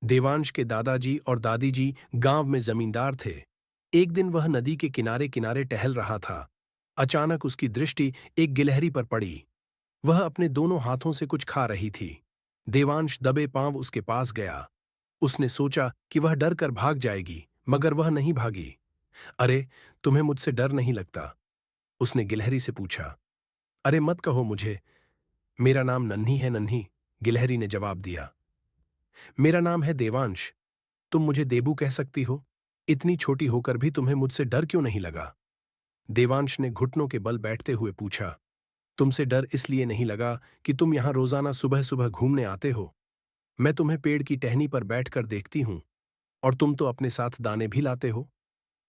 देवांश के दादाजी और दादी जी गांव में जमींदार थे। एक दिन वह नदी के किनारे किनारे टहल रहा था। अचानक उसकी दृष्टि एक गिलहरी पर पड़ी। वह अपने दोनों हाथों से कुछ खा रही थी। देवांश दबे पांव उसके पास गया। उसने सोचा कि वह डर कर भाग जाएगी, मगर वह नहीं भागी। अरे, तुम्हें मुझसे डर नहीं लगता? उसने गिलहरी से पूछा। अरे मत कहो मुझे, मेरा नाम नन्ही है नन्ही, गिलहरी ने जवाब दिया। मेरा नाम है देवांश, तुम मुझे देबू कह सकती हो। इतनी छोटी होकर भी तुम्हें मुझसे डर क्यों नहीं लगा? देवांश ने घुटनों के बल बैठते हुए पूछा। तुमसे डर इसलिए नहीं लगा कि तुम यहां रोजाना सुबह सुबह घूमने आते हो। मैं तुम्हें पेड़ की टहनी पर बैठकर देखती हूं, और तुम तो अपने साथ दाने भी लाते हो।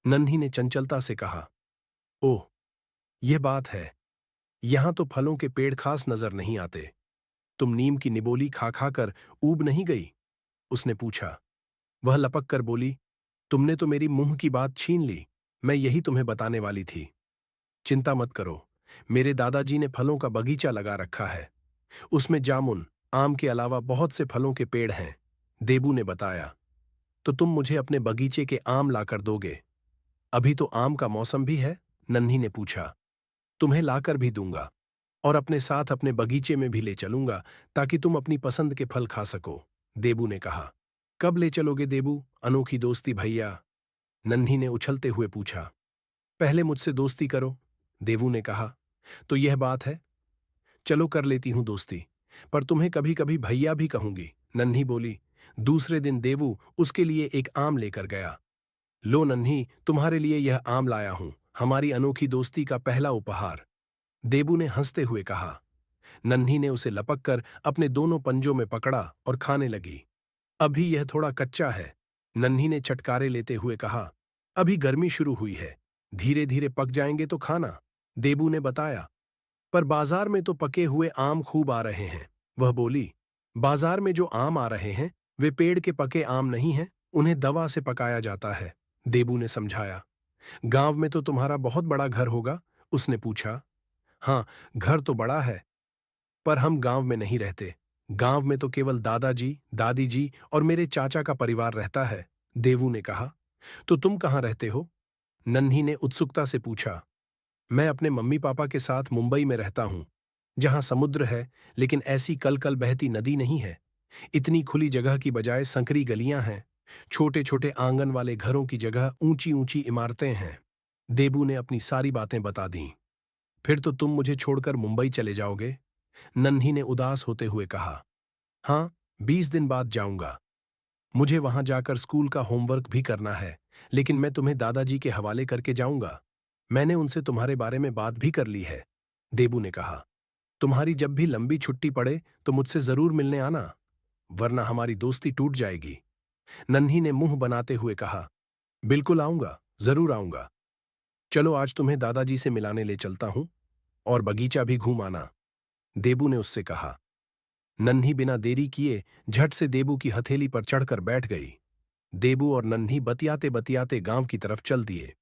नन्ही ने चंचलता से कहा। ओह, यह बात है। यहां तो फलों के पेड़ खास नजर नहीं आते। तुम नीम की निबोली खा खाकर ऊब नहीं गई? उसने पूछा। वह लपक कर बोली, तुमने तो मेरी मुंह की बात छीन ली। मैं यही तुम्हें बताने वाली थी। चिंता मत करो, मेरे दादाजी ने फलों का बगीचा लगा रखा है। उसमें जामुन, आम के अलावा बहुत से फलों के पेड़ हैं, देबू ने बताया। तो तुम मुझे अपने बगीचे के आम लाकर दोगे? अभी तो आम का मौसम भी है, नन्ही ने पूछा। तुम्हें लाकर भी दूंगा, और अपने साथ अपने बगीचे में भी ले चलूंगा, ताकि तुम अपनी पसंद के फल खा सको, देबू ने कहा। कब ले चलोगे देबू, अनोखी दोस्ती भैया? नन्ही ने उछलते हुए पूछा। पहले मुझसे दोस्ती करो, देवू ने कहा। तो यह बात है, चलो कर लेती हूं दोस्ती, पर तुम्हें कभी कभी भैया भी कहूंगी, नन्ही बोली। दूसरे दिन देवू उसके लिए एक आम लेकर गया। लो नन्ही, तुम्हारे लिए यह आम लाया हूं, हमारी अनोखी दोस्ती का पहला उपहार, देबू ने हंसते हुए कहा। नन्ही ने उसे लपक कर अपने दोनों पंजों में पकड़ा और खाने लगी। अभी यह थोड़ा कच्चा है, नन्ही ने चटकारे लेते हुए कहा। अभी गर्मी शुरू हुई है, धीरे धीरे पक जाएंगे तो खाना, देबू ने बताया। पर बाजार में तो पके हुए आम खूब आ रहे हैं, वह बोली। बाजार में जो आम आ रहे हैं वे पेड़ के पके आम नहीं हैं, उन्हें दवा से पकाया जाता है, देबू ने समझाया। गांव में तो तुम्हारा बहुत बड़ा घर होगा, उसने पूछा। हाँ, घर तो बड़ा है, पर हम गांव में नहीं रहते। गांव में तो केवल दादाजी, दादी जी और मेरे चाचा का परिवार रहता है, देवू ने कहा। तो तुम कहाँ रहते हो? नन्ही ने उत्सुकता से पूछा। मैं अपने मम्मी पापा के साथ मुंबई में रहता हूं, जहां समुद्र है, लेकिन ऐसी कल कल बहती नदी नहीं है। इतनी खुली जगह की बजाय संकरी गलियां हैं। छोटे छोटे आंगन वाले घरों की जगह ऊंची ऊंची इमारतें हैं। देबू ने अपनी सारी बातें बता दीं। फिर तो तुम मुझे छोड़कर मुंबई चले जाओगे? नन्ही ने उदास होते हुए कहा। हाँ, 20 दिन बाद जाऊंगा। मुझे वहां जाकर स्कूल का होमवर्क भी करना है, लेकिन मैं तुम्हें दादाजी के हवाले करके जाऊंगा। मैंने उनसे तुम्हारे बारे में बात भी कर ली है, देबू ने कहा। तुम्हारी जब भी लंबी छुट्टी पड़े तो मुझसे जरूर मिलने आना, वरना हमारी दोस्ती टूट जाएगी, नन्ही ने मुंह बनाते हुए कहा। बिल्कुल आऊंगा, जरूर आऊंगा। चलो आज तुम्हें दादाजी से मिलाने ले चलता हूं, और बगीचा भी घूम आना, देबू ने उससे कहा। नन्ही बिना देरी किए झट से देबू की हथेली पर चढ़कर बैठ गई। देबू और नन्ही बतियाते बतियाते गांव की तरफ चल दिए।